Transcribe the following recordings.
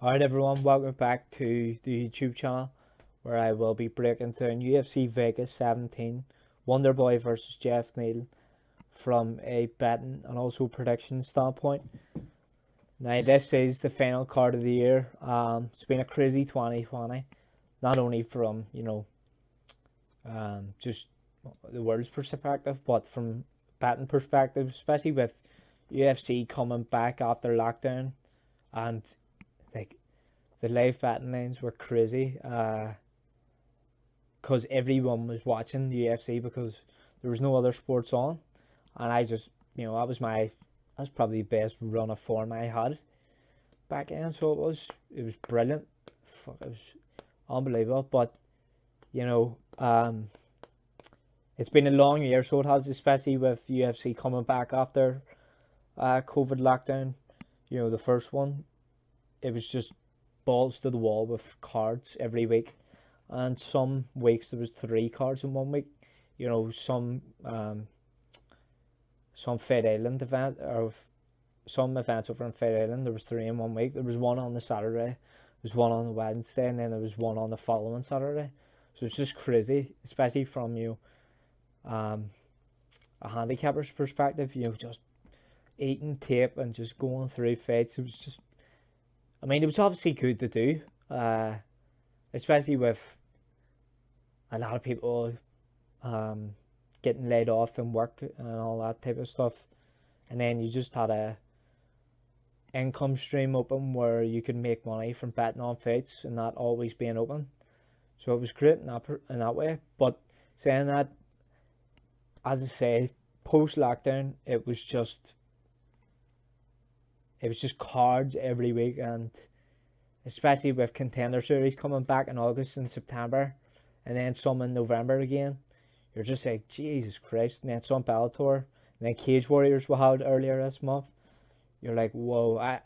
Alright everyone, welcome back to the YouTube channel where I will be breaking down UFC Vegas 17 Wonderboy versus Neal from a betting and also prediction standpoint. Now this is the final card of the year. It's been a crazy 2020, not only from just the world's perspective, but from betting perspective, especially with UFC coming back after lockdown, and like the live betting lines were crazy because everyone was watching the UFC because there was no other sports on, and I just that's probably the best run of form I had back then. So it was brilliant. Fuck, it was unbelievable. But you know, it's been a long year, so it has, especially with UFC coming back after COVID lockdown. The first one, it was just balls to the wall with cards every week, and some weeks there was 3 cards in one week. Some Fed Island event, or some events over in Fed Island, there was 3 in one week. There was one on the Saturday, there was one on the Wednesday, and then there was one on the following Saturday. So it's just crazy, especially from a handicapper's perspective. Just eating tape and just going through fights. It was obviously good to do, especially with a lot of people getting laid off and work and all that type of stuff. And then you just had a income stream open where you could make money from betting on fights and not always being open. So it was great in that way. But saying that, as I say, post lockdown, it was just cards every week, and especially with Contender Series coming back in August and September, and then some in November again. You're just like, Jesus Christ. And then some Bellator, and then Cage Warriors we had earlier this month. You're like, whoa. I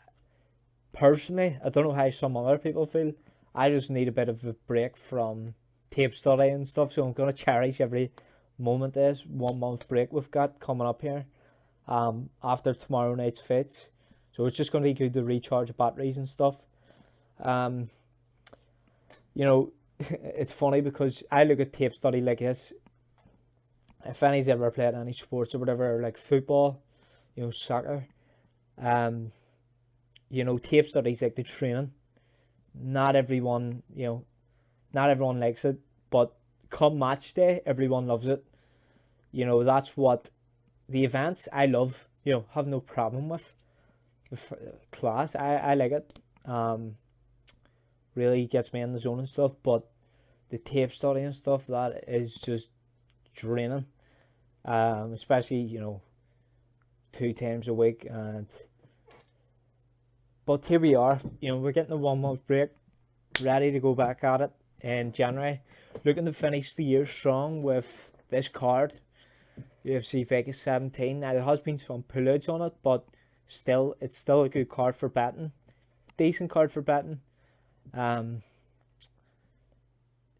don't know how some other people feel. I just need a bit of a break from tape study and stuff, so I'm going to cherish every moment. This 1 month break we've got coming up here after tomorrow night's fights. So it's just going to be good to recharge batteries and stuff. It's funny because I look at tape study like this. If any's ever played any sports or whatever, like football, soccer, tape study's like the training. Not everyone likes it, but come match day, everyone loves it. That's what the events I love, have no problem with. Class, I like it. Really gets me in the zone and stuff, but the tape study and stuff, that is just draining. Especially 2 times a week. But here we are, we're getting a 1 month break, ready to go back at it in January, looking to finish the year strong with this card, UFC Vegas 17. Now there has been some pullouts on it, but it's still a good card for betting, decent card for betting.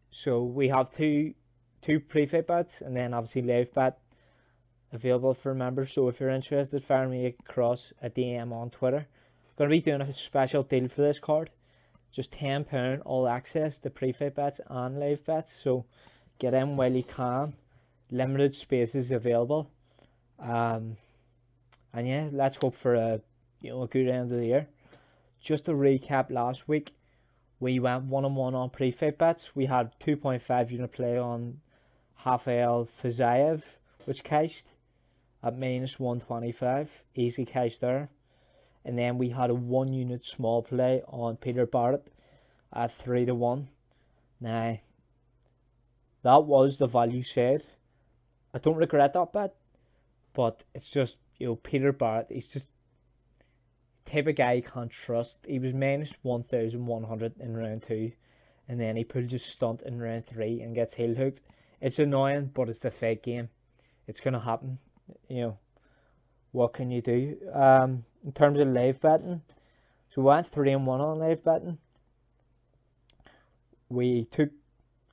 So we have two pre-fight bets, and then obviously live bet available for members. So if you're interested, fire me across a DM on Twitter. I'm going to be doing a special deal for this card, just £10 all access to pre-fight bets and live bets. So get in while you can. Limited spaces available. And yeah, let's hope for a good end of the year. Just to recap, last week we went 1-1 on pre-fight bets. We had 2.5 unit play on Rafael Fiziev, which cashed at -125. Easy cash there. And then we had a 1 unit small play on Peter Barrett at 3-1. Now, that was the value said. I don't regret that bet, but it's just, Peter Barrett, he's just the type of guy you can't trust. He was -1,100 in round 2, and then he pulled his stunt in round 3 and gets heel hooked. It's annoying, but it's the fake game. It's going to happen. What can you do? In terms of live betting, so we went 3-1 on live betting. We took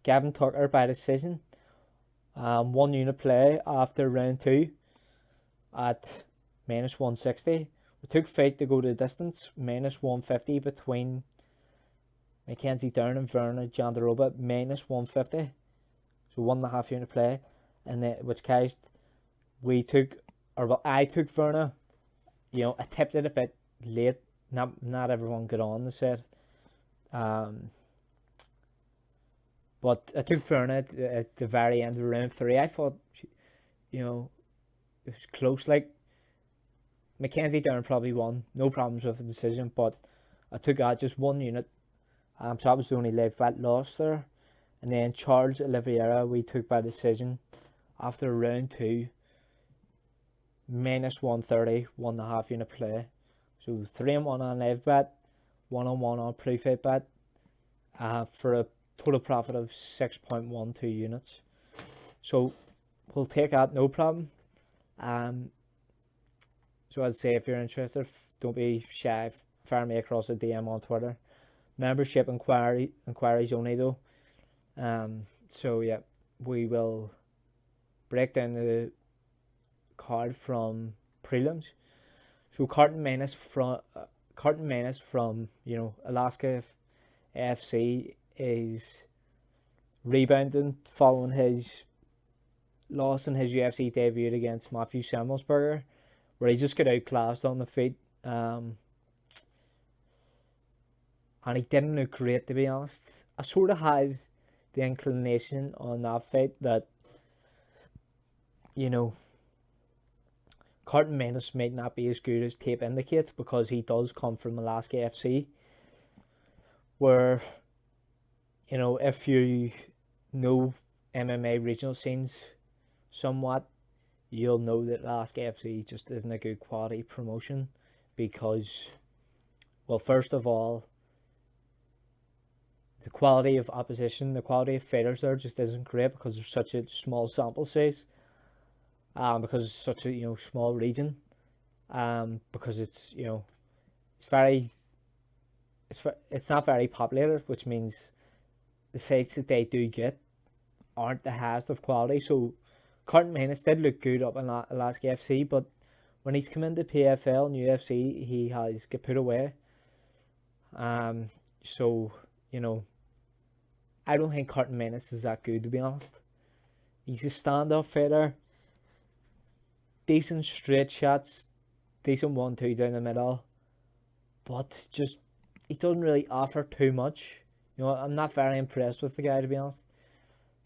Gavin Tucker by decision. 1 unit play after round 2 at -160. We took fight to go to distance, -150 between Mackenzie Dern and Verna Jandaroba minus 150. So 1.5 unit play. And then, which case I took Verna. I tipped it a bit late. Not everyone got on the set. But I took Verna at the very end of round 3. I thought, it was close. Like, Mackenzie Dern probably won. No problems with the decision. But I took out just 1 unit. So that was the only live bet lost there. And then Charles Oliveira, we took by decision after round 2. Minus 130, 1.5 unit play. So 3-1 on live bet, 1-1 on pre-fight bet, for a total profit of 6.12 units. So we'll take that, no problem. So I'd say if you're interested, don't be shy. Fire me across a DM on Twitter. Membership inquiries only though. So yeah, we will break down the card from prelims. So Carton Menace from Alaska FC is rebounding following his loss in his UFC debut against Matthew Semmelsberger, where he just got outclassed on the feet. And he didn't look great, to be honest. I sort of had the inclination on that fight that, Carton Menace might not be as good as tape indicates, because he does come from Alaska FC, where, if you know MMA regional scenes somewhat, you'll know that Alaska FC just isn't a good quality promotion, because, well, first of all, the quality of opposition, the quality of fighters there just isn't great, because there's such a small sample size. Because it's such a small region, because it's it's not very populated, which means the fights that they do get aren't the highest of quality. So Carton Menace did look good up in Alaska FC, but when he's come into PFL and UFC, he has got put away. So I don't think Carton Menace is that good, to be honest. He's a stand-up fighter. Decent straight shots, decent 1-2 down the middle, but just he doesn't really offer too much. I'm not very impressed with the guy, to be honest.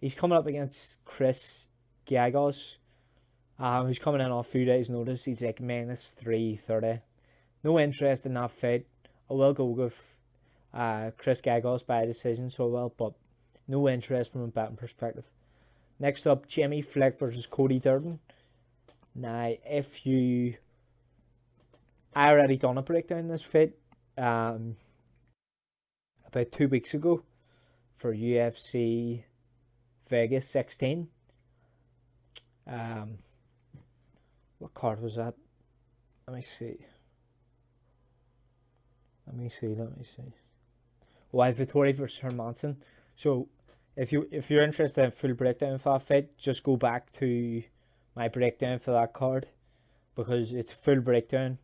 He's coming up against Chris Giagos, who's coming in on a few days' notice. He's like minus 330. No interest in that fight. I will go with Chris Giagos by decision, so well, but no interest from a betting perspective. Next up, Jimmy Flick versus Cody Durden. Now, I already done a breakdown of this fight about 2 weeks ago for UFC Vegas 16. What card was that? Let me see. Well, Vittori versus Hermanson. So if you're interested in full breakdown for that fight, just go back to my breakdown for that card, because it's full breakdown.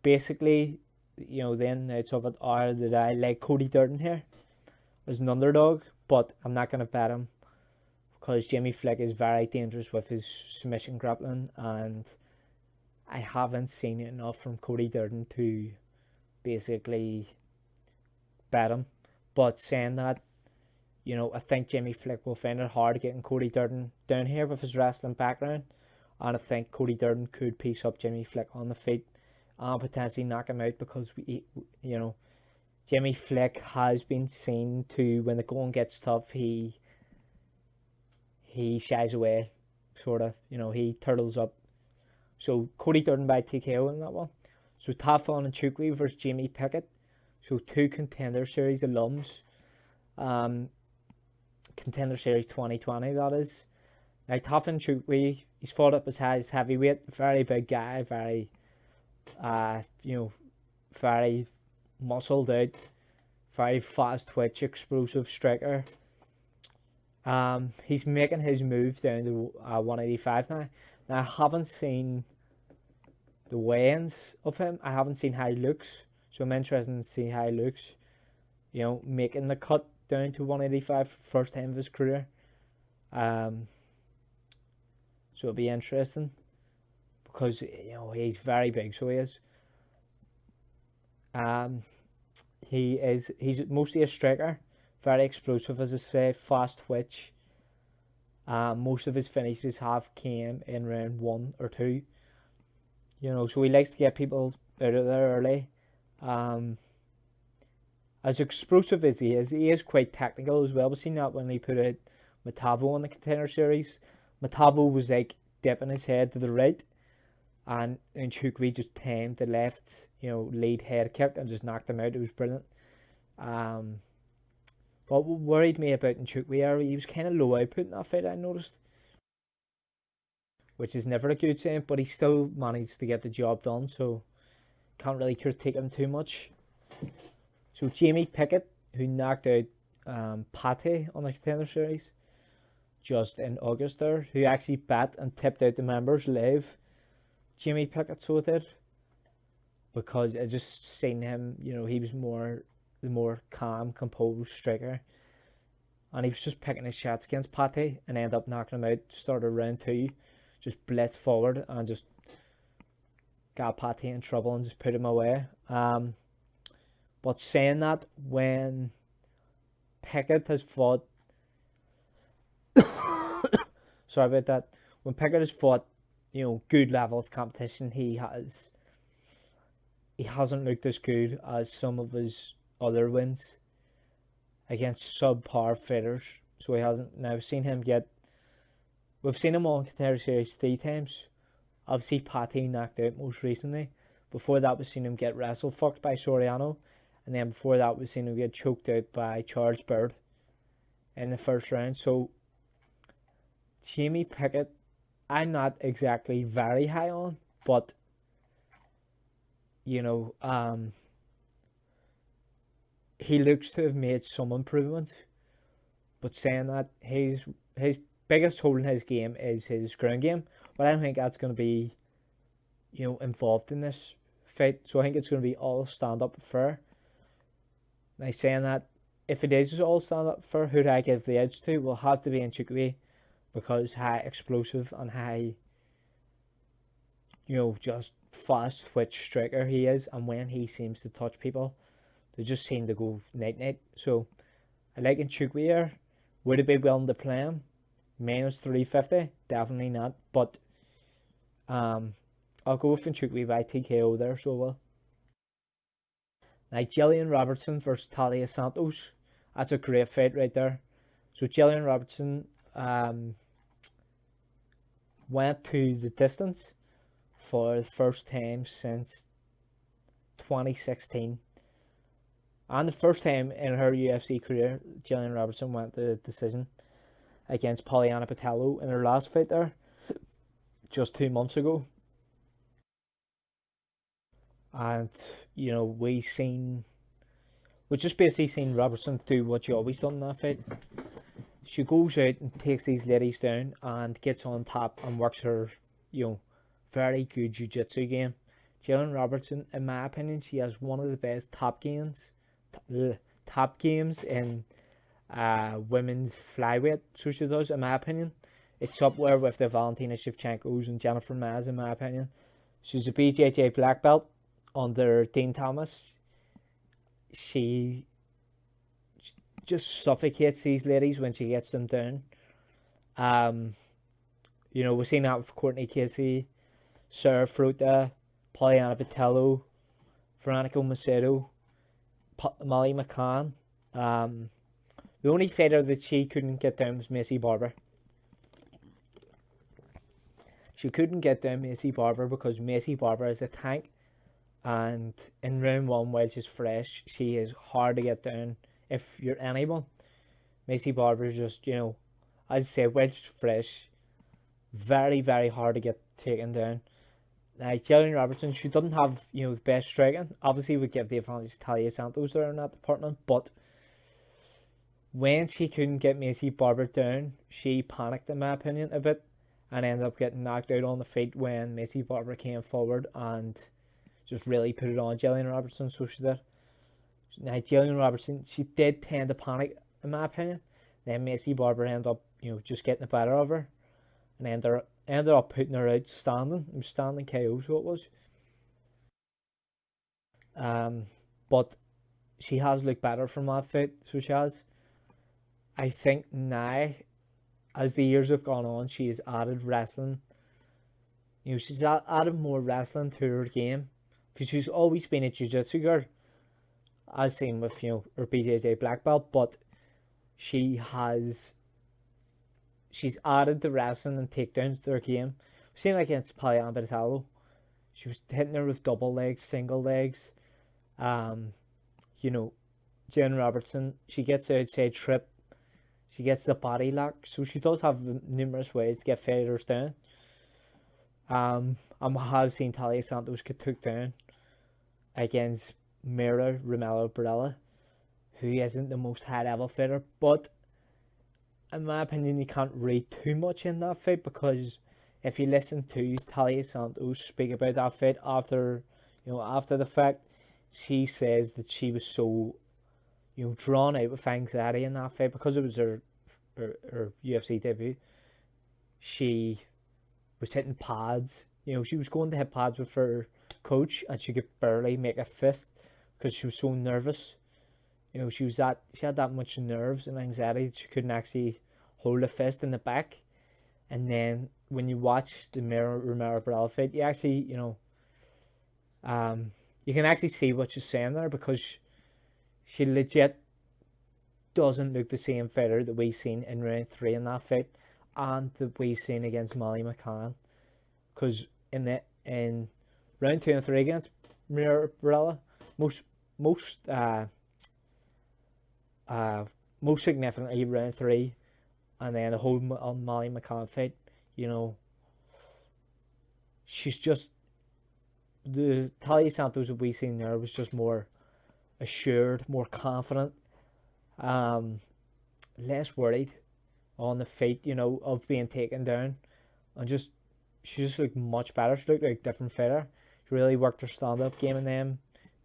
Basically, the ins and outs of it are that I like Cody Durden here as an underdog, but I'm not going to bet him, because Jimmy Flick is very dangerous with his submission grappling, and I haven't seen it enough from Cody Durden to basically bet him. But saying that, I think Jimmy Flick will find it hard getting Cody Durden down here with his wrestling background, and I think Cody Durden could piece up Jimmy Flick on the feet and potentially knock him out, because Jimmy Flick has been seen to, when the going gets tough, he shies away, sort of. He turtles up. So Cody Durden by TKO in that one. So Tafon and Chukwi versus Jamie Pickett. So 2 Contender Series alums. Contender Series 2020, that is. Now, Tafon Chukwi, he's fought up as high as heavyweight. Very big guy, very, very muscled out, very fast twitch, explosive striker. He's making his move down to 185 now. Now, I haven't seen the weigh-ins of him. I haven't seen how he looks, so I'm interested in seeing how he looks. making the cut down to 185 first time of his career. So it'll be interesting because he's very big, so he is. He's mostly a striker, very explosive, as I say, fast twitch. Most of his finishes have came in round 1 or 2. So he likes to get people out of there early. As explosive as he is quite technical as well. We've seen that when he put out Matavo in the Contender Series. Matavo was like dipping his head to the right, and Nchukwi just timed the left, lead head kick and just knocked him out. It was brilliant. What worried me about Nchukwi, he was kind of low output in that fight, I noticed, which is never a good sign, but he still managed to get the job done, so can't really critique him too much. So Jamie Pickett, who knocked out Pate on the Contender Series just in August there, who actually bet and tipped out the members live, Jamie Pickett, so it did, because I just seen him, he was the more calm, composed striker, and he was just picking his shots against Pate and ended up knocking him out. Started round 2, just blitzed forward and just got Pate in trouble and just put him away. But saying that, when Pickett has fought sorry about that, when Pickett has fought good level of competition, he hasn't looked as good as some of his other wins against subpar fighters. So he hasn't. Now we've seen him on Contender Series 3 times. Obviously Pate knocked out most recently. Before that we've seen him get wrestle fucked by Soriano, and then before that we've seen him get choked out by Charles Bird in the first round. So Jamie Pickett, I'm not exactly very high on, but he looks to have made some improvements. But saying that, his biggest hole in his game is his ground game, but I don't think that's going to be involved in this fight. So I think it's going to be all stand up fair. Now saying that, if it is all stand up fair, who do I give the edge to? Well, it has to be Nchukwi, because high explosive and high just fast twitch striker he is, and when he seems to touch people, they just seem to go night. So I like Nchukwi here. Would it be willing to play him? Minus 350? Definitely not. But I'll go with Nchukwi by TKO there, so well. Now Jillian Robertson versus Talia Santos. That's a great fight right there. So Jillian Robertson went to the distance for the first time since 2016. And the first time in her UFC career, Jillian Robertson went to decision against Poliana Patello in her last fight there, just 2 months ago. And, we just basically seen Robertson do what she always done in that fight. She goes out and takes these ladies down and gets on top and works her, very good jiu-jitsu game. Jillian Robertson, in my opinion, she has one of the best top games in women's flyweight. So she does, in my opinion. It's up there with the Valentina Shevchenko's and Jennifer Maz, in my opinion. She's a BJJ black belt under Dean Thomas. She just suffocates these ladies when she gets them down. We've seen that with Courtney Casey, Sarah Fruta, Poliana Patello, Veronica Macedo, Molly McCann. The only fighter that she couldn't get down was Macy Barber. She couldn't get down Macy Barber because Macy Barber is a tank, and in round 1, while she's fresh, she is hard to get down if you're anyone. Macy Barber is just, as I say, while she's fresh, very, very hard to get taken down. Jillian Robertson, she doesn't have, the best striking. Obviously, we give the advantage to Talia Santos there in that department, but when she couldn't get Macy Barber down, she panicked, in my opinion, a bit, and ended up getting knocked out on the feet when Macy Barber came forward and just really put it on Jillian Robertson, so she did. Now, Jillian Robertson, she did tend to panic, in my opinion. Then Macy Barber ended up, just getting the better of her. And ended up putting her out standing. It was standing KO, so it was. But she has looked better from that fight, so she has. I think now, as the years have gone on, she has added wrestling. She's added more wrestling to her game. Because she's always been a jiu-jitsu girl. As seen with, her BJJ black belt. But she's added the wrestling and takedowns to her game. We've seen like against Palian Bertalo. She was hitting her with double legs, single legs. Jen Robertson, she gets the outside trip. She gets the body lock. So she does have numerous ways to get fighters down. I have seen Talia Santos get took down against Mira Romero Barella, who isn't the most high level fighter, but in my opinion you can't read too much in that fight, because if you listen to Talia Santos speak about that fight after the fact, she says that she was so drawn out with anxiety in that fight because it was her UFC debut. She was hitting pads. She was going to hit pads with her coach and she could barely make a fist because she was so nervous. She had that much nerves and anxiety that she couldn't actually hold a fist in the back. And then when you watch the Romero Barella fight, you actually, you can actually see what she's saying there, because she legit doesn't look the same fighter that we've seen in round 3 in that fight and that we've seen against Molly McCann. Because in round 2 and 3 against Mira Barella, most significantly round 3, and then the whole Molly McCann fight, she's just, the Talia Santos that we seen there was just more assured, more confident, less worried on the fight, of being taken down, and she just looked much better. She looked like a different fighter. She really worked her stand-up game in them,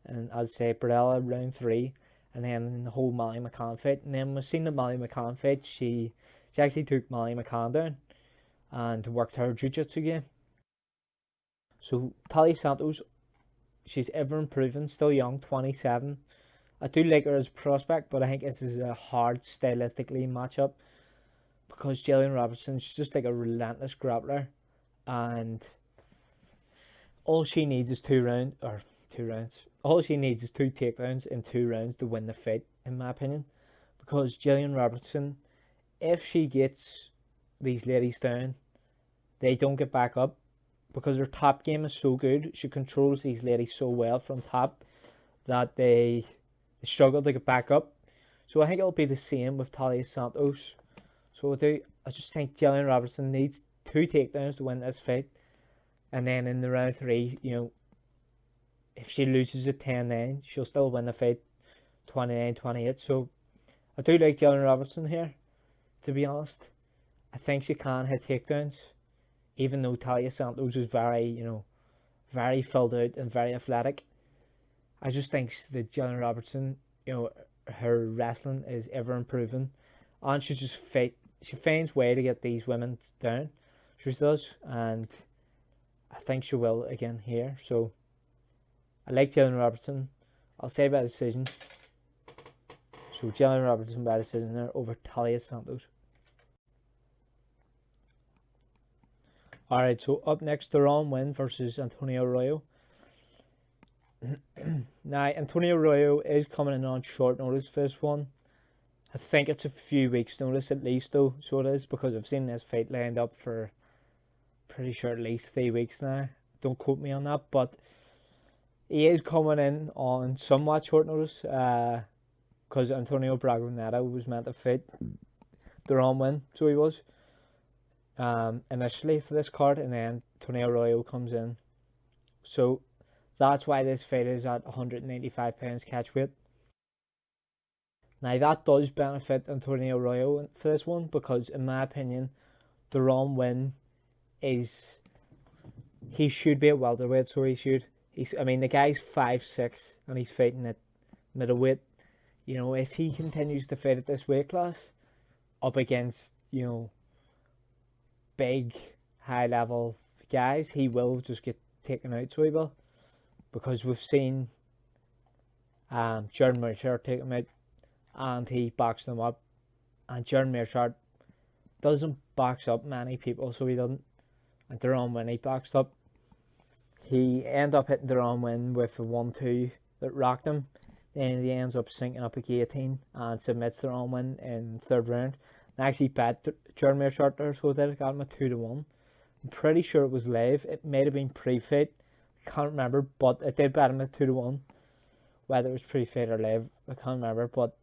and as I say, Barella round 3, and then the whole Molly McCann fight. And then we've seen the Molly McCann fight, she actually took Molly McCann down and worked her jiu-jitsu game. So Talia Santos, she's ever improving, still young, 27. I do like her as a prospect, but I think this is a hard stylistically matchup, because Jillian Robertson, she's just like a relentless grappler, and all she needs is 2 rounds. All she needs is 2 takedowns in 2 rounds to win the fight, in my opinion. Because Jillian Robertson, if she gets these ladies down, they don't get back up, because her top game is so good. She controls these ladies so well from top that they struggle to get back up. So I think it'll be the same with Talia Santos. So I just think Jillian Robertson needs 2 takedowns to win this fight. And then in the round 3, if she loses at 10-9, she'll still win the fight 29-28. So I do like Jillian Robertson here, to be honest. I think she can hit takedowns, even though Talia Santos is very, very filled out and very athletic. I just think that Jillian Robertson, her wrestling is ever improving, and she finds way to get these women down. She does, and I think she will again here. So I like Jillian Robertson. I'll say by decision. So Jillian Robertson by decision there over Talia Santos. Alright, so up next, Deron Winn versus Antonio Arroyo. Now, Antonio Arroyo is coming in on short notice for this one. I think it's a few weeks notice at least, though, so it is, because I've seen this fight lined up for pretty sure at least 3 weeks now. Don't quote me on that, but he is coming in on somewhat short notice, because Antonio Braganeta was meant to fight Deron Winn, so he was initially for this card, and then Antonio Arroyo comes in. So that's why this fight is at 195 pounds catch weight. Now that does benefit Antonio Arroyo for this one, because in my opinion, Deron Winn he should be at welterweight, so he should. The guy's 5'6" and he's fighting at middleweight. if he continues to fight at this weight class up against, big, high level guys, he will just get taken out, so he will. Because we've seen Jordan Mearshart take him out and he boxed him up. And Jordan Mearshart doesn't box up many people, so he doesn't. And Deron Winn, he boxed up. He ended up hitting Deron Winn with a 1-2 that rocked him. Then he ends up sinking up a guillotine and submits Deron Winn in third round. And actually bet Jordan Mearshart there, so they got him a 2-1. I'm pretty sure it was live. It might have been pre-fight. Can't remember, but I did bet him at 2-1. Whether it was pre-fight or live, I can't remember. But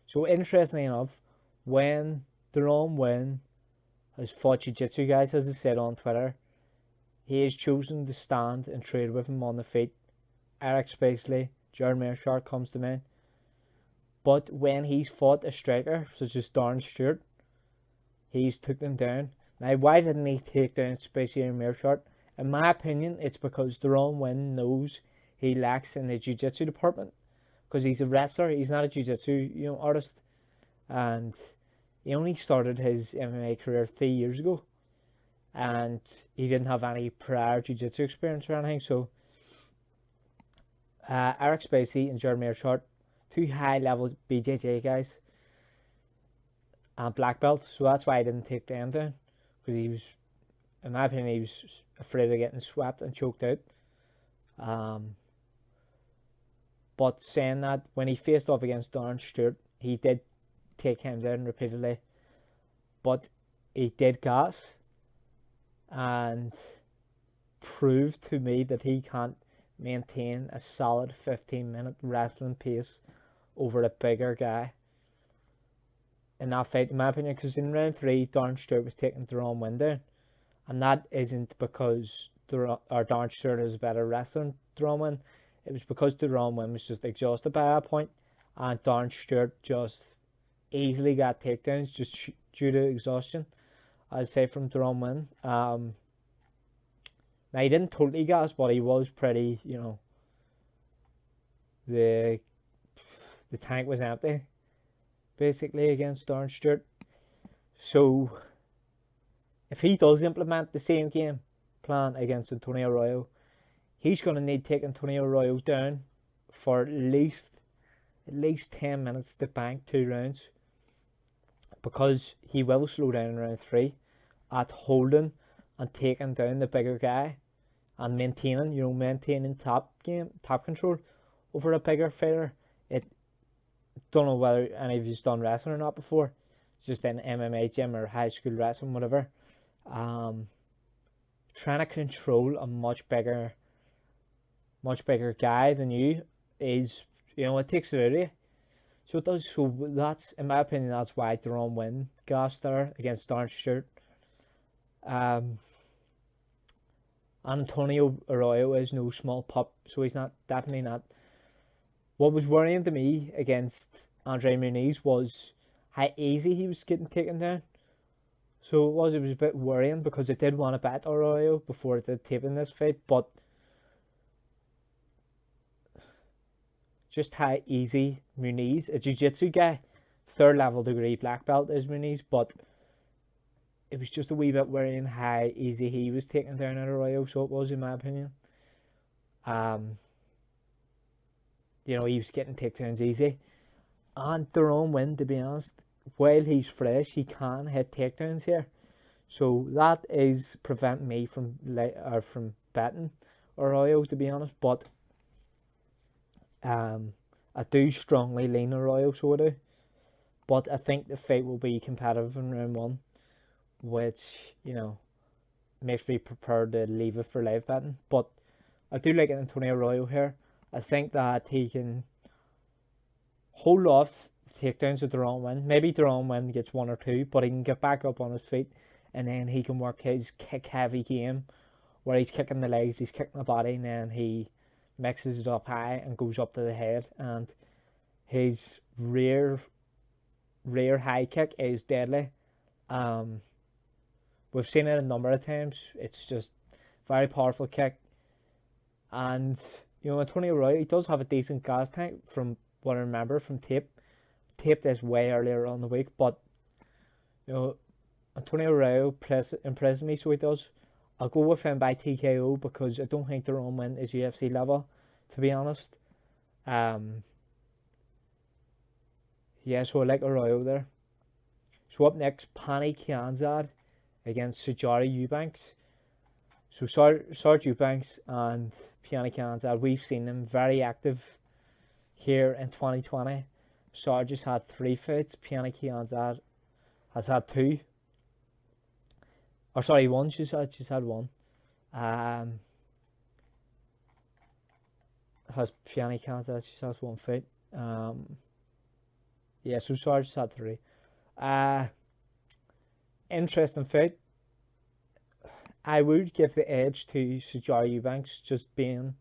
so interestingly enough, when Deron Winn has fought jiu-jitsu guys, as I said on Twitter, he has chosen to stand and trade with him on the feet. Eric Spacely, Jordan Mearshart comes to mind. But when he's fought a striker, such as Darren Stewart, he's took them down. Now, why didn't he take down Spacely and Mearshart? In my opinion, it's because Deron Winn knows he lacks in the jiu-jitsu department. Because he's a wrestler, he's not a jiu-jitsu artist. And he only started his MMA career 3 years ago. And he didn't have any prior jiu-jitsu experience or anything. So, Eric Spacely and Jordan Mearshart, two high-level BJJ guys. And black belts. So that's why I didn't take them down. Because he was, in my opinion, he was afraid of getting swept and choked out. But saying that, when he faced off against Darren Stewart, he did take him down repeatedly. But he did gas and proved to me that he can't maintain a solid 15-minute wrestling pace over a bigger guy in that fight, in my opinion. Because in round 3, Darren Stewart was taking Deron Winn down. And that isn't because Darren Stewart is a better wrestler than Deron Winn. It was because Deron Winn was just exhausted by that point, and Darren Stewart just easily got takedowns just due to exhaustion, I'd say, from Deron Winn. Now, he didn't totally gas, but he was pretty, the tank was empty, basically, against Darren Stewart. So, if he does implement the same game plan against Antonio Arroyo, he's going to need to take Antonio Arroyo down for at least 10 minutes to bank 2 rounds. Because he will slow down in round 3 at holding and taking down the bigger guy and maintaining top control over a bigger fighter. Don't know whether any of you've done wrestling or not before. Just in MMA gym or high school wrestling, whatever. Trying to control a much bigger guy than you is, it takes it out of you. So it does. So that's, in my opinion, that's why Deron Winn gassed there against Darren Stewart. Antonio Arroyo is no small pup, so he's definitely not. What was worrying to me against Andre Muniz was how easy he was getting taken down. So it was a bit worrying, because I did want to bet Arroyo before I did taping this fight, but just how easy Muniz, a jiu-jitsu guy, 3rd level degree black belt is Muniz, but it was just a wee bit worrying how easy he was taking down at Arroyo, so it was, in my opinion. He was getting takedowns easy. And Deron Winn, to be honest, while he's fresh, he can hit takedowns here. So that is preventing me from betting Arroyo, to be honest. But I do strongly lean Arroyo, so I do. But I think the fight will be competitive in round 1, which, makes me prepared to leave it for live betting. But I do like Antonio Arroyo here. I think that he can hold off takedowns of Deron Winn. Maybe Deron Winn gets 1 or 2, but he can get back up on his feet, and then he can work his kick-heavy game, where he's kicking the legs, he's kicking the body, and then he mixes it up high and goes up to the head. And his rear high kick is deadly. We've seen it a number of times. It's just very powerful kick. And, Antonio Arroyo, he does have a decent gas tank from what I remember from tape. Tape this way earlier on the week, but, Antonio Arroyo impresses me, so he does. I'll go with him by TKO because I don't think their own win is UFC level, to be honest. So I like Arroyo there. So up next, Pani Kianzad against Sijara Eubanks. So Sarge Eubanks and Pani Kianzad, we've seen them very active here in 2020. Sarge has had 3 fights. Pani Kianzad has had 2. Or sorry, 1. She's had 1. Has Pani Kianzad? She has 1 fight. So Sarge has had 3. Interesting fight. I would give the edge to Sijara Eubanks, just being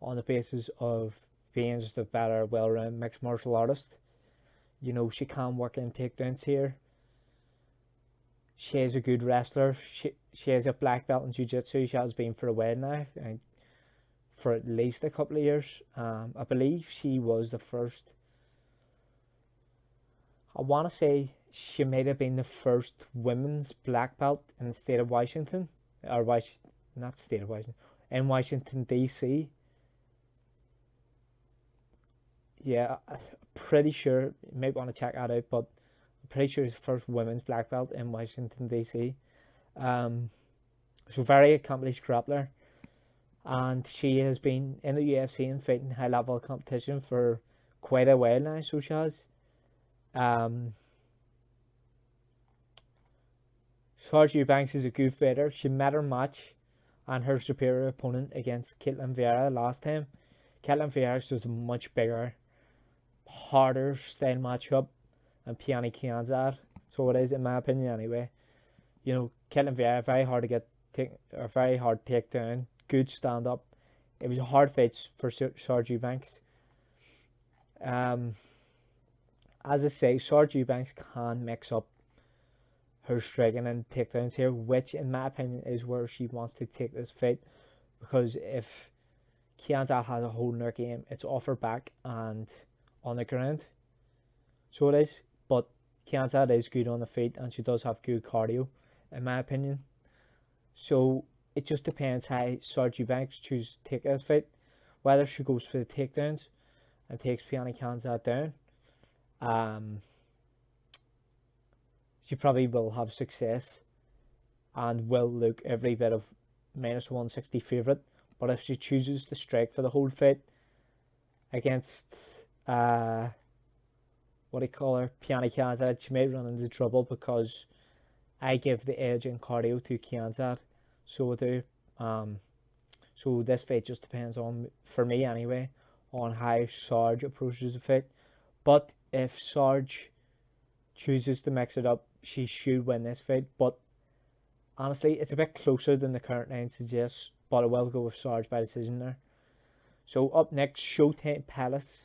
on the basis of being just a better, well-rounded mixed martial artist. She can work in takedowns here. She is a good wrestler. She is a black belt in jiu-jitsu. She has been for a while now, for at least a couple of years. I believe she was the first. I want to say she might have been the first women's black belt in the state of Washington, not state of Washington, in Washington D.C. Yeah, I'm pretty sure. You might want to check that out, but I'm pretty sure it's the first women's black belt in Washington D.C. So very accomplished grappler, and she has been in the UFC and fighting high level competition for quite a while now. So she has. Sarge Eubanks is a good fighter. She met her match and her superior opponent against Caitlin Vieira last time. Caitlin Vieira is just a much bigger, harder style matchup than Pani Kianzad. So it is, in my opinion, anyway. Caitlin Vieira, very hard to take down. Good stand up. It was a hard fight for Sarge Eubanks. As I say, Sarge Eubanks can mix up her striking and takedowns here, which in my opinion is where she wants to take this fight, because if Kianzad has a hold in her game, it's off her back and on the ground. So it is, but Kianzad is good on the feet and she does have good cardio, in my opinion. So it just depends how Sarge Eubanks chooses to take this fight, whether she goes for the takedowns and takes Pani Kianzad down. She probably will have success and will look every bit of -160 favourite. But if she chooses to strike for the whole fight against Pani Kianzad, she may run into trouble, because I give the edge in cardio to Kianzad. So I do. So this fight just depends on, for me anyway, on how Sarge approaches the fight. But if Sarge chooses to mix it up, she should win this fight. But honestly, it's a bit closer than the current line suggests, but I will go with Sarge by decision there. So up next, Showtime Palace.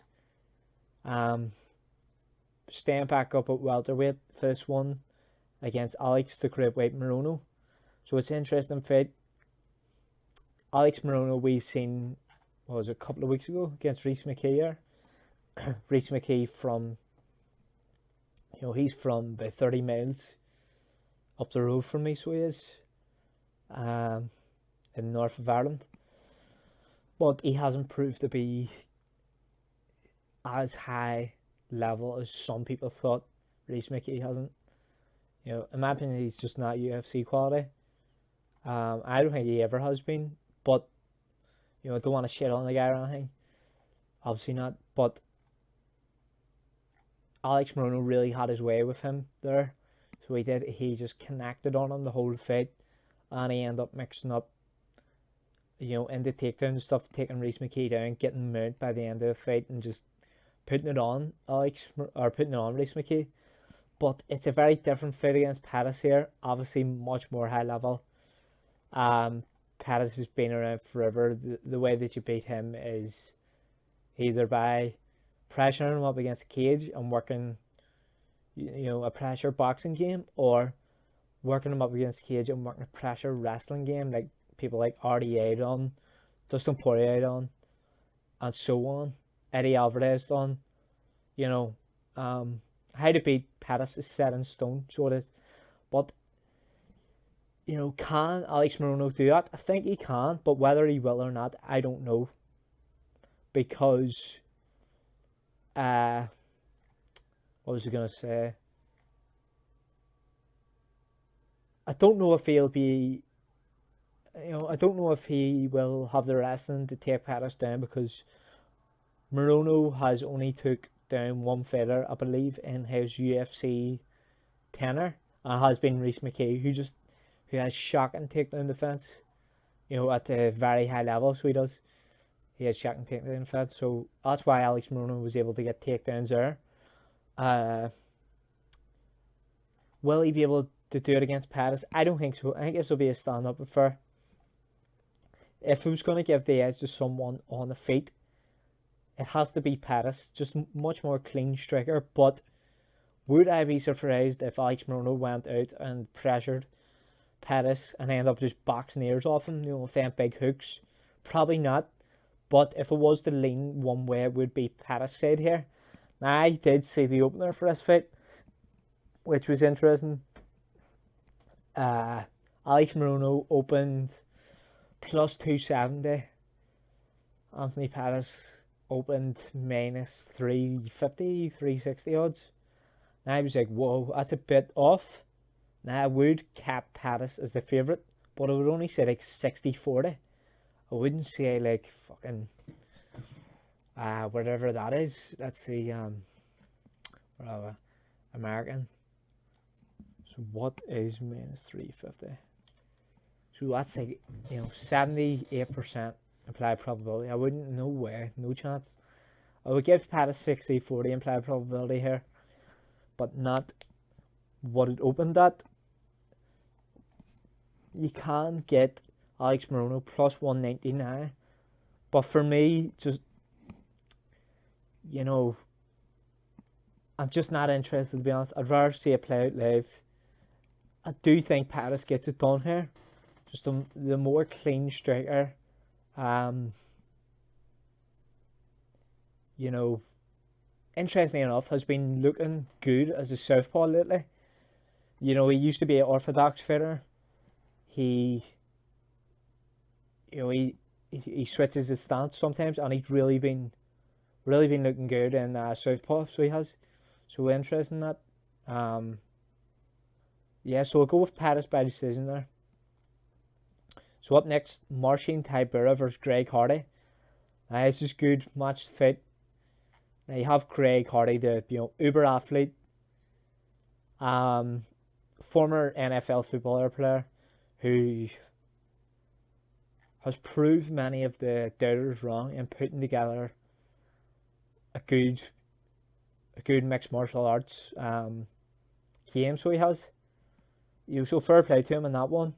Staying back up at welterweight for this one against Alex the Greatweight Moreno. So it's an interesting fight. Alex Moreno we've seen, a couple of weeks ago against Rhys McKee here. Rhys McKee from, he's from about 30 miles up the road from me, so he is, in the north of Ireland. But he hasn't proved to be as high level as some people thought. Rhys McKee hasn't. In my opinion, he's just not UFC quality. I don't think he ever has been, but I don't want to shit on the guy or anything. Obviously not, but Alex Moreno really had his way with him there. So he just connected on him the whole fight, and he ended up mixing up, into takedown and stuff, taking Rhys McKee down, getting mount by the end of the fight, and just putting it on Rhys McKee. But it's a very different fight against Pettis here. Obviously, much more high level. Pettis has been around forever. The way that you beat him is either by pressuring him up against the cage and working, a pressure boxing game, or working him up against the cage and working a pressure wrestling game, like people like RDA done, Dustin Poirier done, and so on. Eddie Alvarez done. You know, how to beat Pettis is set in stone, so it is. But, you know, can Alex Moreno do that? I think he can, but whether he will or not, I don't know. Because, what was I going to say? I don't know if he'll be, I don't know if he will have the wrestling to take Pettis down, because Moreno has only took down one fighter, I believe, in his UFC tenure, and has been Reece McKay, who has shocking takedown defense, at a very high level. So he has shocking takedown defense. So that's why Alex Moreno was able to get takedowns there. Will he be able to do it against Pettis? I don't think so. I think this will be a stand-up affair. If he was going to give the edge to someone on the feet, it has to be Pettis. Just much more clean striker. But would I be surprised if Alex Moreno went out and pressured Pettis and ended up just boxing ears off him, throwing big hooks? Probably not. But if it was to lean one way, it would be Pettis' side here. Now, I did see the opener for this fight, which was interesting. Alex Moreno opened plus 270. Anthony Pettis opened minus 350, 360 odds. And I was like, whoa, that's a bit off. Now, I would cap Pettis as the favourite, but I would only say like 60-40. I wouldn't say like fucking whatever that is. Let's see, whatever, American. So what is minus 350? So that's like, 78% implied probability. I wouldn't, no way, no chance. I would give Pettis 60-40 implied probability here, but not what it opened at. You can get Alex Moreno plus 199, but for me, just, I'm just not interested, to be honest. I'd rather see it play out live. I do think Pettis gets it done here. Just the more clean striker. Interestingly enough, has been looking good as a southpaw lately. He used to be an orthodox fighter. He switches his stance sometimes, and he's really been looking good in southpaw. So he has. So interesting that. So I'll go with Pettis by decision there. So up next, Marcin Tybura versus Greg Hardy. This is good match fit. Now you have Greg Hardy, the uber athlete, former NFL footballer player, who has proved many of the doubters wrong in putting together a good mixed martial arts game. So he has. So fair play to him in that one.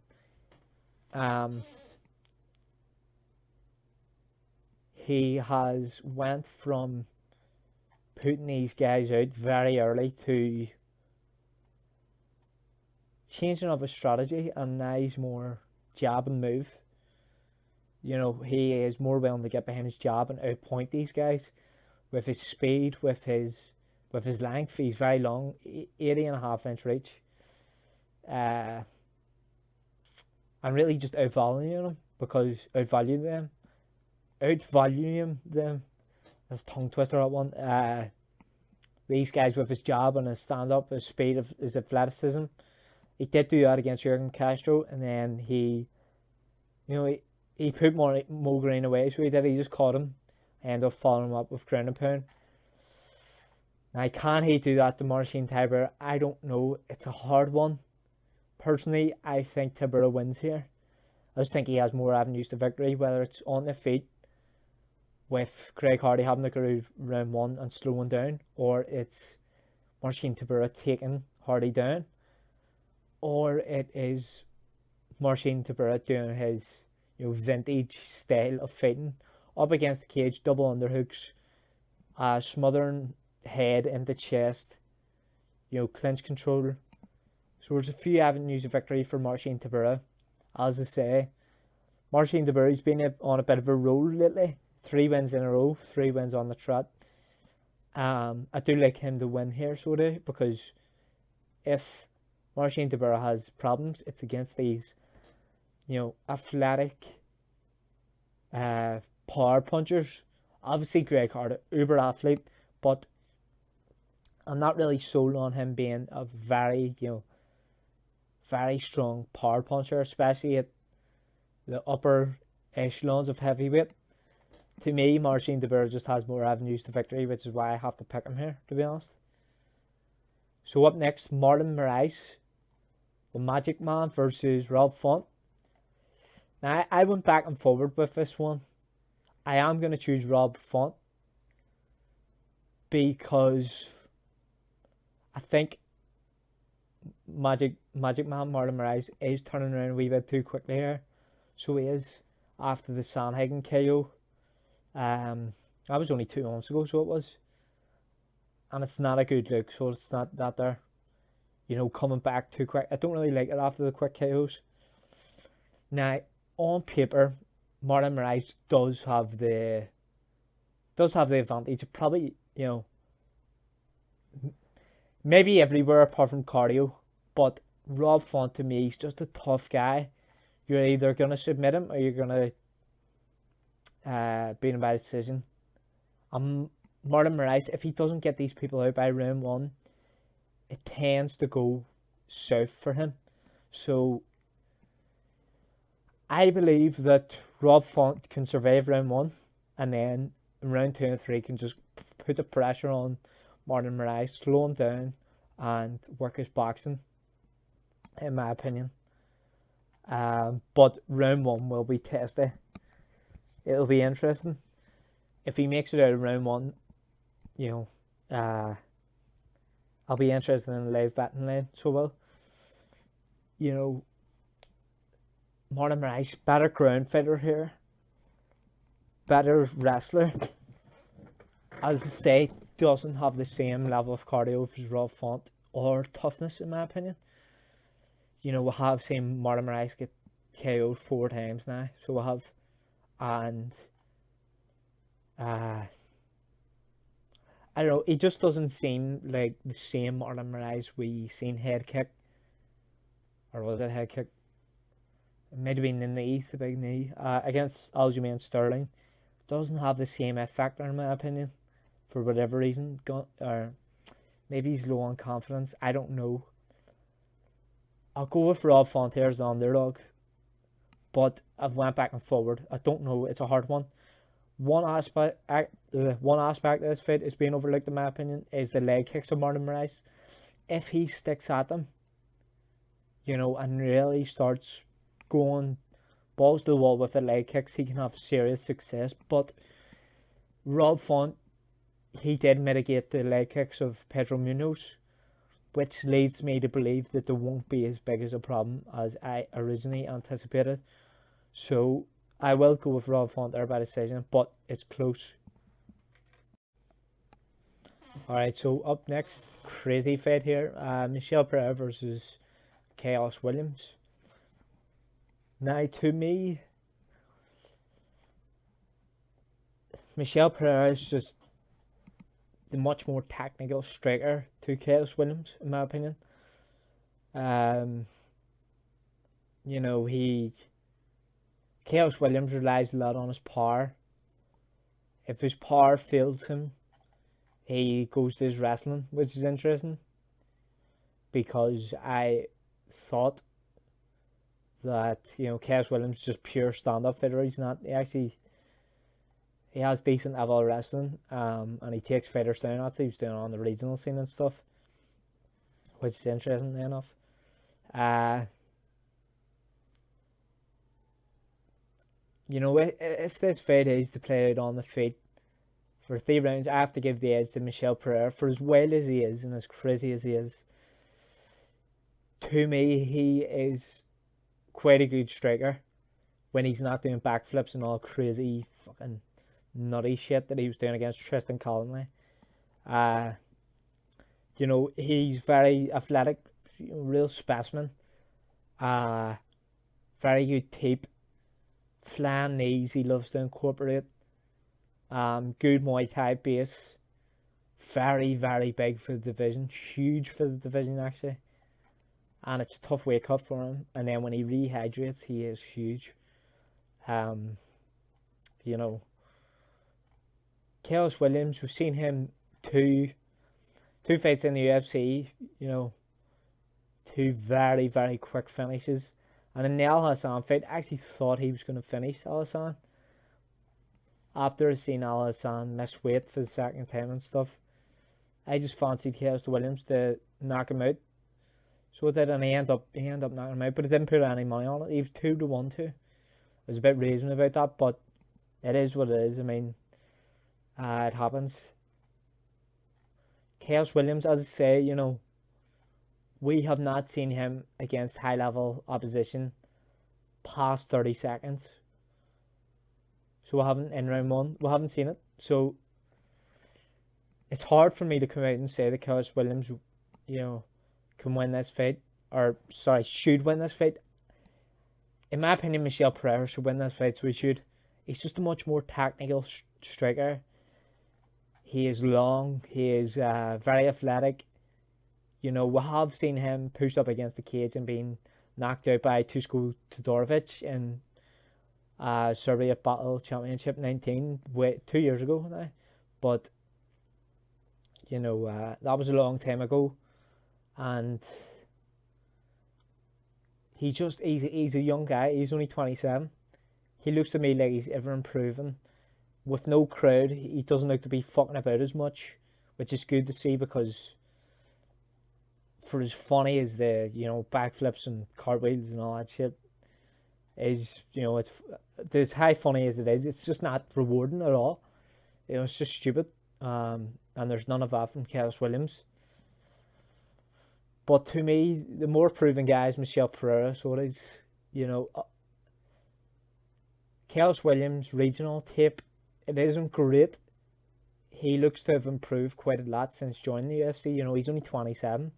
He has went from putting these guys out very early to changing up his strategy, and now he's more jab and move. He is more willing to get behind his jab and outpoint these guys with his speed, with his length. He's very long, 80.5-inch reach. And really just outvaluing them. That's a tongue twister, that one. These guys with his jab and his stand up, his speed, his athleticism. He did do that against Jurgen Castro, and then he put Mo Green away, so he just caught him and ended up following him up with ground and pound. Now, can he do that to Marcin Tybura? I don't know. It's a hard one. Personally, I think Tybura wins here. I just think he has more avenues to victory, whether it's on the feet with Greg Hardy having to go round one and slowing down, or it's Marcin Tybura taking Hardy down, or it is Marcin Tybura doing his vintage style of fighting up against the cage, double underhooks, smothering head into chest, clinch control. So there's a few avenues of victory for Marcin Tybura. As I say, Marcin Tybura's been on a bit of a roll lately. 3 wins in a row, 3 wins on the trot. I do like him to win here, sort of, because if Marcin Tybura has problems, it's against these, athletic power punchers. Obviously, Greg Hardy, uber athlete, but I'm not really sold on him being a very, very strong power puncher, especially at the upper echelons of heavyweight. To me, Marcin Tybura just has more avenues to victory, which is why I have to pick him here, to be honest. So up next, Marlon Moraes, the Magic Man versus Rob Font. Now, I went back and forward with this one. I am going to choose Rob Font because I think Magic Man Marlon Moraes is turning around a wee bit too quickly here. So he is, after the Sandhagen KO. That was only 2 months ago, so it was. And it's not a good look, so it's not that they're, coming back too quick. I don't really like it after the quick KOs. Now, on paper, Marlon Moraes does have the advantage. Probably, maybe everywhere apart from cardio. But Rob Font, to me, is just a tough guy. You're either going to submit him or you're going to beat him by decision. Marlon Moraes, if he doesn't get these people out by round 1, it tends to go south for him. So I believe that Rob Font can survive round 1, and then in round 2 and 3 can just put the pressure on Marlon Moraes, slow him down, and work his boxing, in my opinion. But round 1 will be testy. It'll be interesting. If he makes it out of round 1, I'll be interested in the live betting line. So well, Moreno, better ground fighter here, better wrestler. As I say, doesn't have the same level of cardio as Rob Font or toughness, in my opinion. We have seen Moreno get KO'd 4 times now, so we have, and I don't know, he just doesn't seem like the same Moreno we seen head kick, or was it head kick? It might have been the knee, the big knee, against Aljamain Sterling. Doesn't have the same effect, in my opinion, for whatever reason. Or maybe he's low on confidence. I don't know. I'll go with Rob Font here as the underdog, but I've went back and forward. I don't know. It's a hard one. One aspect of this fight is being overlooked, in my opinion, is the leg kicks of Marlon Moraes. If he sticks at them, and really starts going balls to the wall with the leg kicks, he can have serious success. But Rob Font, he did mitigate the leg kicks of Pedro Munoz, which leads me to believe that they won't be as big as a problem as I originally anticipated. So I will go with Rob Font there by decision, but it's close. Alright, so up next, crazy fight here. Michel Pereira versus Chaos Williams. Now, to me, Michel Pereira is just the much more technical striker to Chaos Williams, in my opinion. Chaos Williams relies a lot on his power. If his power fails him, he goes to his wrestling, which is interesting, because I thought that Chaos Williams is just pure stand-up fighter. He's not. He has decent level of wrestling, and he takes fighters down. That's what he was doing on the regional scene and stuff, which is interesting enough. If this fight is to play out on the feet for 3 rounds, I have to give the edge to Michel Pereira. For as wild as he is and as crazy as he is, to me, he is quite a good striker when he's not doing backflips and all crazy fucking nutty shit that he was doing against Tristan Collinley. He's very athletic, real specimen. Very good tape, flying knees he loves to incorporate. Good Muay Thai base. Very, very big for the division. Huge for the division, actually. And it's a tough wake up for him. And then when he rehydrates, he is huge. You know, Chaos Williams, we've seen him two fights in the UFC, you know, two very, very quick finishes. And in the Al Hassan fight, I actually thought he was going to finish Al Hassan. After seeing Al Hassan miss weight for the second time and stuff, I just fancied Chaos Williams to knock him out. So it did, and he ended up knocking him out, but I didn't put any money on it. He was 2-1 too. I was a bit reasonable about that, but it is what it is. I mean, it happens. Chaos Williams, as I say, you know, we have not seen him against high-level opposition past 30 seconds. So we haven't, in round one, we haven't seen it. So it's hard for me to come out and say that Chaos Williams, you know, can win this fight. Or, sorry, should win this fight. In my opinion, Michel Pereira should win this fight, so he should. He's just a much more technical striker. He is long. He is very athletic. You know, we have seen him pushed up against the cage and being knocked out by Tusko Todorovic in Serbia Battle Championship 19, 2 years ago now. But, you know, that was a long time ago. And he's a young guy. He's only 27. He looks to me like he's ever improving. With no crowd, he doesn't look to be fucking about as much, which is good to see, because for as funny as the, you know, backflips and cartwheels and all that shit is, you know, it's as high funny as it is, it's just not rewarding at all. You know, it's just stupid. And there's none of that from Chaos Williams. But to me, the more proven guy is Michel Pereira, so it is, you know, Chaos Williams' regional tape, it isn't great. He looks to have improved quite a lot since joining the UFC. You know, he's only 27.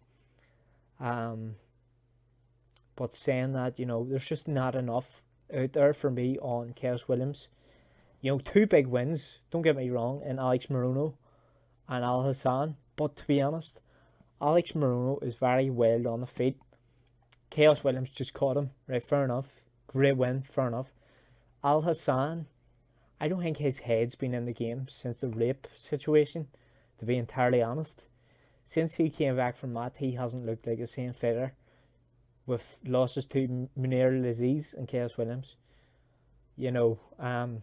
But saying that, you know, there's just not enough out there for me on Chaos Williams. You know, two big wins, don't get me wrong, in Alex Moreno and Al Hassan. But to be honest, Alex Moreno is very well on the feet. Chaos Williams just caught him. Right, fair enough. Great win, fair enough. Al Hassan, I don't think his head's been in the game since the rape situation, to be entirely honest. Since he came back from that, he hasn't looked like the same fighter, with losses to Munir Laziz and Chaos Williams. You know, and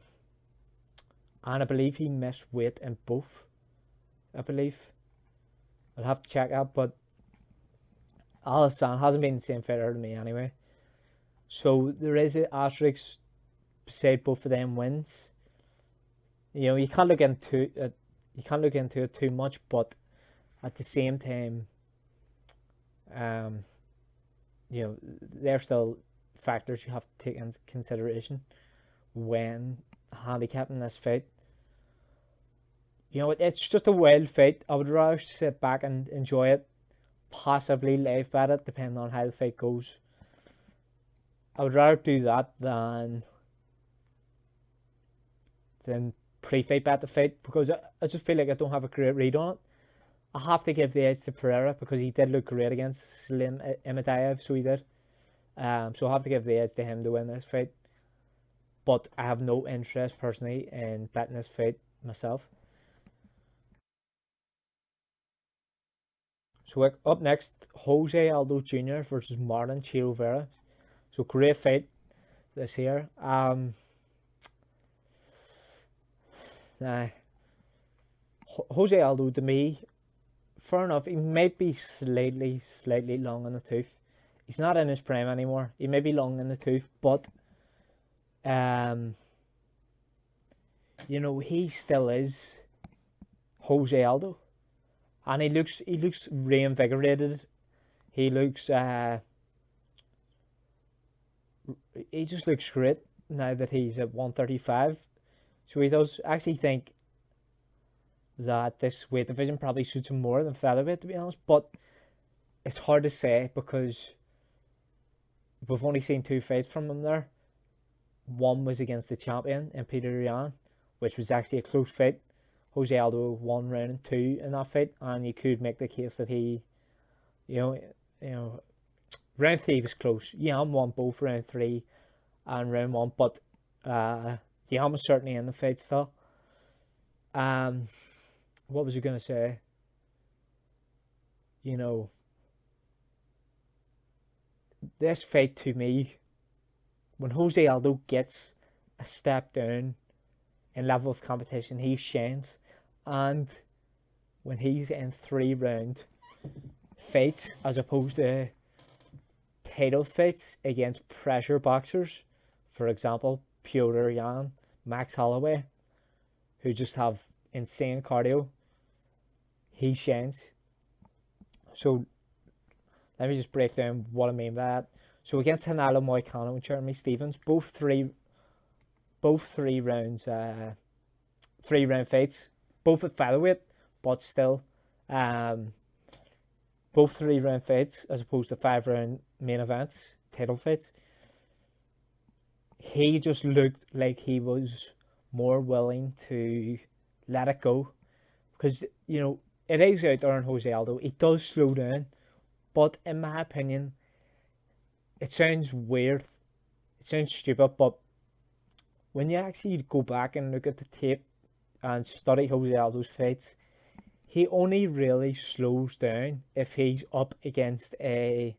I believe he missed weight in both. I believe. I'll have to check out, but Al Hassan hasn't been the same fighter to me anyway. So there is an asterisk beside both of them wins. You know, you can't look into it too much, but at the same time, you know, they're still factors you have to take into consideration when handicapping this fight. You know, it's just a wild fight. I would rather sit back and enjoy it, possibly live bet it, depending on how the fight goes. I would rather do that than pre-fight bet the fight, because I just feel like I don't have a great read on it. I have to give the edge to Pereira because he did look great against Slim Imadaev, so he did. So I have to give the edge to him to win this fight. But I have no interest personally in betting this fight myself. So up next, Jose Aldo Jr. versus Marlon Chito Vera. So great fight this year. Jose Aldo, to me, fair enough, he might be slightly long in the tooth. He's not in his prime anymore. He may be long in the tooth, but you know, he still is Jose Aldo. And he looks reinvigorated. He looks he just looks great now that he's at 135. So he does actually think that this weight division probably suits him more than featherweight, to be honest. But it's hard to say because we've only seen two fights from him there. one was against the champion in Peter Yan, which was actually a close fight. Jose Aldo won round 2 in that fight, and you could make the case that he, you know, you know, round 3 was close. Yan won both round 3 and round 1, but Yan was certainly in the fight still. What was I gonna say? You know, this fight to me, when Jose Aldo gets a step down in level of competition, he shines. And when he's in 3-round fights as opposed to title fights against pressure boxers, for example, Petr Yan, Max Holloway, who just have insane cardio, he shines. So let me just break down what I mean by that. So against Canelo Moicano and Jeremy Stephens, both three rounds, 3-round fights, both at featherweight, but still, both 3-round fights as opposed to 5-round main events, title fights. He just looked like he was more willing to let it go, because you know it is out there on Jose Aldo. He does slow down, but in my opinion, it sounds weird, it sounds stupid, but when you actually go back and look at the tape and study Jose Aldo's fights, he only really slows down if he's up against a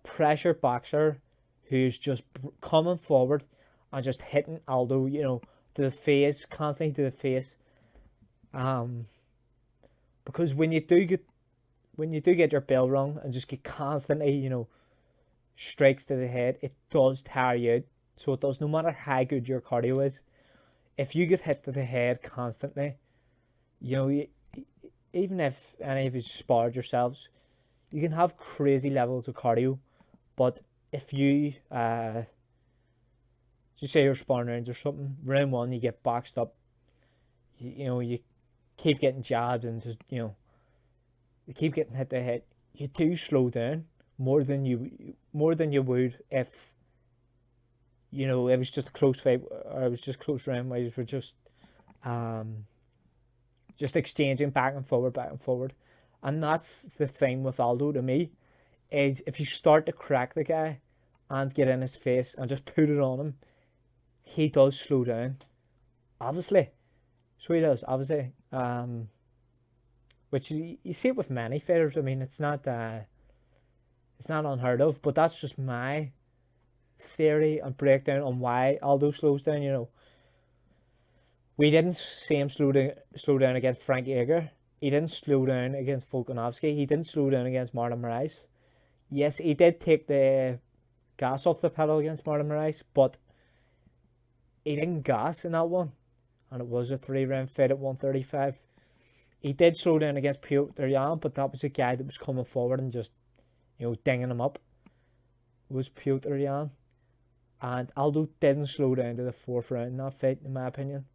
pressure boxer who's just coming forward and just hitting Aldo, to the face, constantly to the face. Because when you do get your bell rung and just get constantly, strikes to the head, it does tire you out. So it does, no matter how good your cardio is. If you get hit to the head constantly, even if any of you sparred yourselves, you can have crazy levels of cardio, but if you just say you're sparring rounds or something, round 1 you get boxed up, you keep getting jabs and just you keep getting hit to the head, you do slow down more than you would if it was just a close fight, or it was just close round where you were just exchanging back and forward. And that's the thing with Aldo to me, is if you start to crack the guy and get in his face and just put it on him, he does slow down, obviously. So he does, obviously. Which you see it with many fighters. I mean, it's not unheard of, but that's just my theory and breakdown on why Aldo slows down. We didn't see him slow down against Frank Edgar. He didn't slow down against Volkanovski. He didn't slow down against Marlon Moraes. Yes, he did take the gas off the pedal against Marlon Moraes, but he didn't gas in that one, and it was a 3-round fight at 135. He did slow down against Petr Yan, but that was a guy that was coming forward and just, dinging him up. It was Petr Yan. And Aldo didn't slow down to the 4th round in that fight, in my opinion.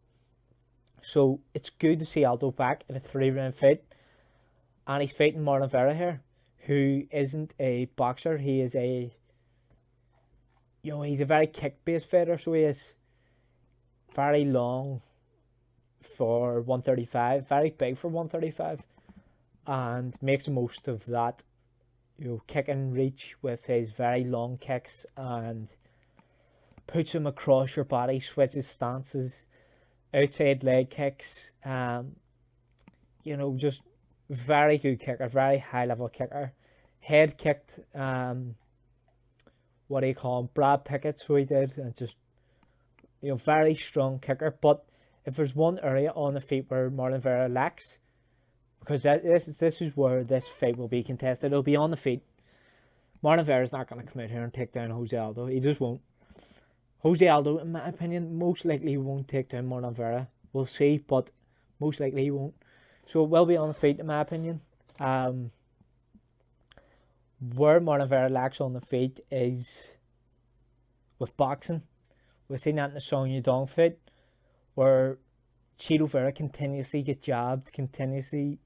So it's good to see Aldo back in a 3-round fight. And he's fighting Marlon Vera here, who isn't a boxer. He is he's a very kick-based fighter, so he is very long for 135, very big for 135, and makes the most of that, kick and reach with his very long kicks, and puts him across your body, switches stances, outside leg kicks, just very good kicker, very high level kicker. Head kicked, what do you call him, Brad Pickett, so he did, and just, very strong kicker. But if there's one area on the feet where Marlon Vera lacks, because this is where this fight will be contested, it'll be on the feet. Marlon Vera's not going to come out here and take down Jose Aldo. He just won't. Jose Aldo, in my opinion, most likely won't take down Marlon Vera. We'll see, but most likely he won't. So it will be on the feet, in my opinion. Where Marlon Vera lacks on the feet is with boxing. We've seen that in the Song Yudong fight, where Chito Vera continuously get jabbed, continuously,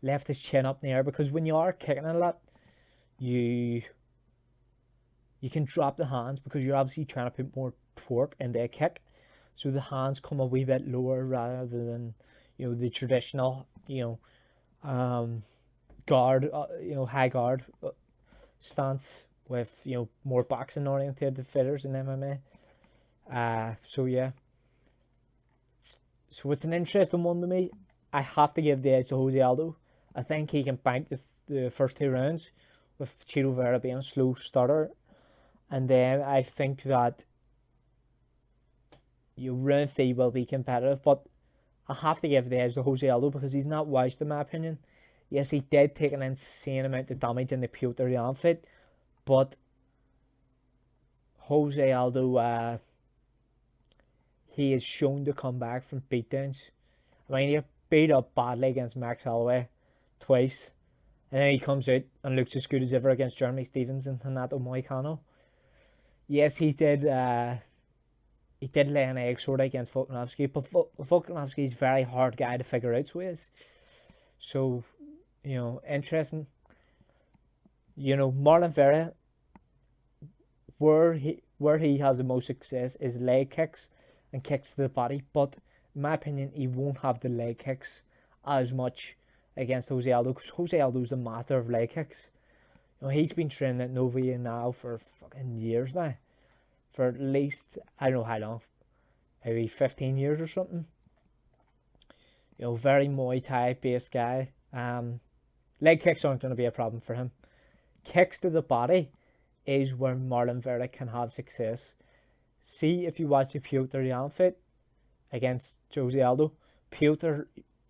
left his chin up in the air, because when you are kicking a lot, you you can drop the hands because you're obviously trying to put more torque into a kick. So the hands come a wee bit lower rather than, the traditional, guard, high guard stance with, more boxing oriented fighters in MMA. So yeah. So it's an interesting one to me. I have to give the edge to Jose Aldo. I think he can bank the first 2 rounds with Chito Vera being a slow starter. And then I think that round 3 will be competitive. But I have to give the edge to Jose Aldo because he's not washed in my opinion. Yes, he did take an insane amount of damage in the Piotr Jan fight. But Jose Aldo, he is shown to come back from beatdowns. I mean, he beat up badly against Max Holloway twice. And then he comes out and looks as good as ever against Jeremy Stevens and Renato Moicano. Yes, he did lay an egg sort of against Volkanovski, but Volkanovski is a very hard guy to figure out, so he is. So, interesting. Marlon Vera, where he has the most success is leg kicks and kicks to the body, but in my opinion, he won't have the leg kicks as much against Jose Aldo because Jose Aldo's the master of leg kicks. He's been training at Novia now for fucking years now. For at least, I don't know how long, maybe 15 years or something. Very Muay Thai based guy. Leg kicks aren't going to be a problem for him. Kicks to the body is where Marlon Vera can have success. See, if you watch the Piotr Jan fight against Jose Aldo, Piotr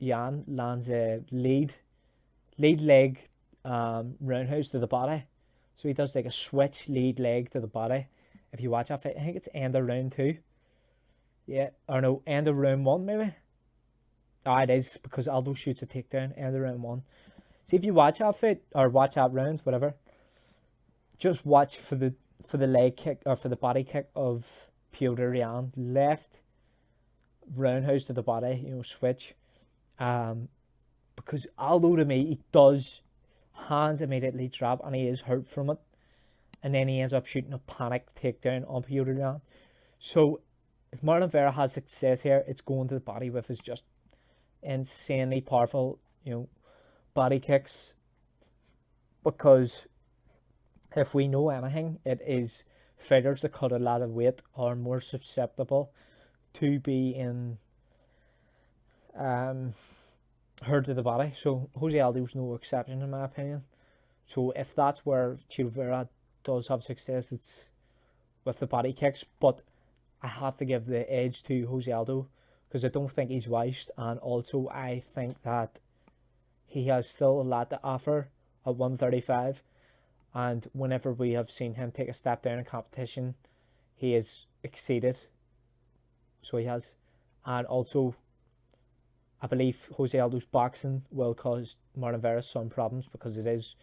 Jan lands a lead leg roundhouse to the body. So he does like a switch lead leg to the body. If you watch that fight, I think it's end of round 2. Yeah, or no, end of round 1 maybe. Oh, it is because Aldo shoots a takedown, end of round 1. See, if you watch that fight or watch that round, whatever, just watch for the leg kick or for the body kick of Piotr Jan. Left roundhouse to the body, switch. Because Aldo to me, he does hands immediately drop and he is hurt from it. And then he ends up shooting a panic takedown on Piotr Jan. So if Marlon Vera has success here, it's going to the body with his just insanely powerful, body kicks. Because if we know anything, it is fighters that cut a lot of weight are more susceptible to be in hurt to the body. So Jose Aldo's no exception in my opinion. So if that's where Chito Vera does have success, it's with the body kicks. But I have to give the edge to Jose Aldo because I don't think he's washed, and also I think that he has still a lot to offer at 135. And whenever we have seen him take a step down in competition, he has exceeded. So he has. And also, I believe Jose Aldo's boxing will cause Marlon Vera some problems because it is,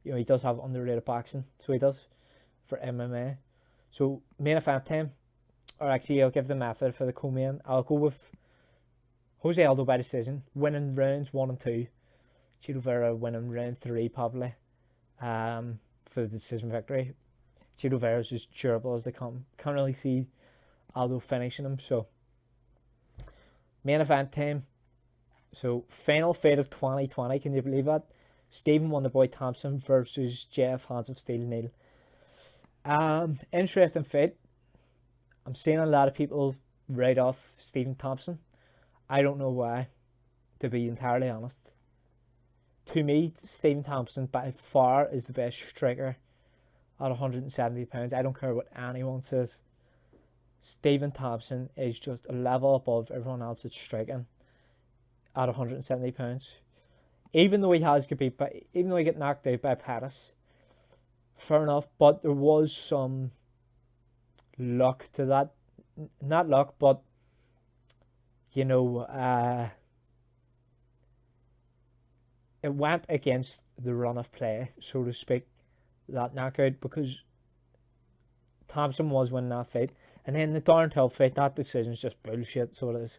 he does have underrated boxing. So he does for MMA. So main event time, or actually I'll give the method for the co-main. I'll go with Jose Aldo by decision, winning rounds 1 and 2. Chito Vera winning round 3 probably. For the decision victory. Chito Vera is as durable as they come. Can't really see Aldo finishing him. So main event time. So final fight of 2020. Can you believe that? Stephen Wonderboy Thompson versus Jeff Hands of Steel Neal. Interesting fight. I'm seeing a lot of people write off Stephen Thompson. I don't know why, to be entirely honest. To me, Stephen Thompson by far is the best striker at 170 pounds. I don't care what anyone says. Stephen Thompson is just a level above everyone else that's striking at 170 pounds. Even though he got knocked out by Pettis, fair enough. But there was some luck to that. Not luck, but it went against the run of play, so to speak, that knockout, because Thompson was winning that fight. And then the Darnell fight, that decision's just bullshit, so it is.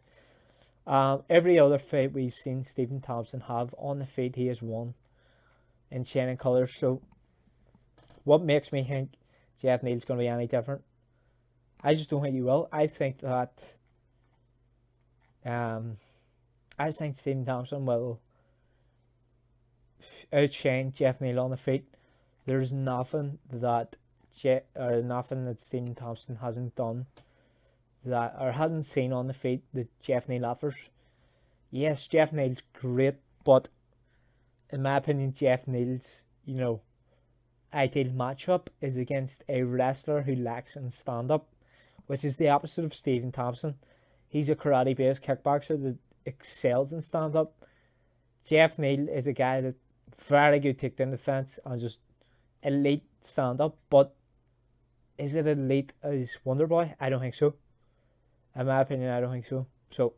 Every other fight we've seen Stephen Thompson have on the fight, he has won in shining colours. So what makes me think Jeff Neal's going to be any different. I just don't think he will. I think that I just think Stephen Thompson will outshine Jeff Neal on the feet. There's nothing that Stephen Thompson hasn't done that or hasn't seen on the feet that Jeff Neal offers. Yes, Jeff Neal's great, but in my opinion, Jeff Neal's, ideal matchup is against a wrestler who lacks in stand-up, which is the opposite of Stephen Thompson. He's a karate-based kickboxer that excels in stand-up. Jeff Neal is a guy that very good takedown defense and just elite stand-up, but is it elite as Wonderboy? I don't think so. In my opinion, I don't think so. So,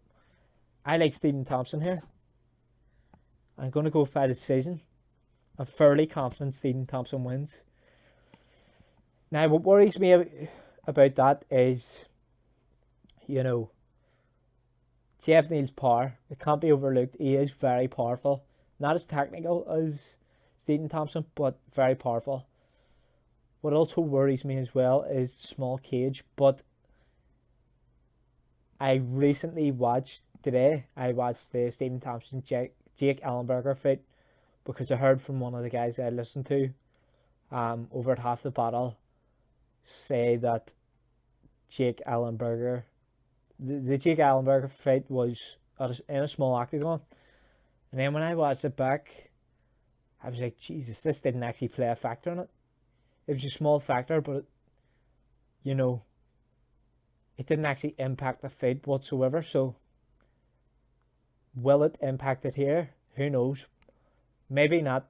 I like Stephen Thompson here. I'm going to go by decision. I'm fairly confident Stephen Thompson wins. Now, what worries me about that is, Jeff Neal's power. It can't be overlooked. He is very powerful. Not as technical as Stephen Thompson, but very powerful. What also worries me as well is small cage, but I watched the Stephen Thompson Jake Ellenberger fight because I heard from one of the guys I listened to over at half the battle say that Jake Ellenberger, the Jake Ellenberger fight was in a small octagon, and then when I watched it back, I was like, Jesus, this didn't actually play a factor in it. It was a small factor, but it didn't actually impact the fight whatsoever. So, will it impact it here? Who knows? Maybe not.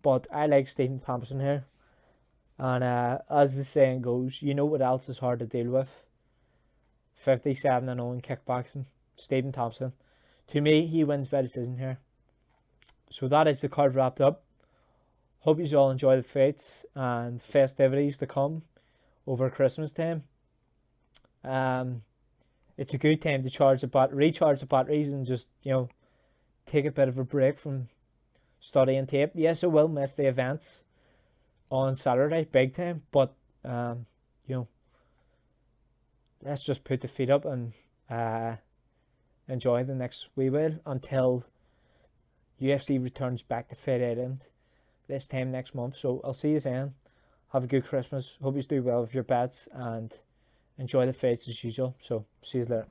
But I like Stephen Thompson here. And as the saying goes, what else is hard to deal with? 57-0 in kickboxing. Stephen Thompson. To me, he wins by decision here. So that is the card wrapped up. Hope you all enjoy the fights and festivities to come over Christmas time. It's a good time to recharge the batteries and just, take a bit of a break from studying tape. Yes, I will miss the events on Saturday, big time, but, let's just put the feet up and enjoy the next wee while until UFC returns back to Figueiredo this time next month. So I'll see you then. Have a good Christmas. Hope you do well with your bets and enjoy the fights as usual. So see you later.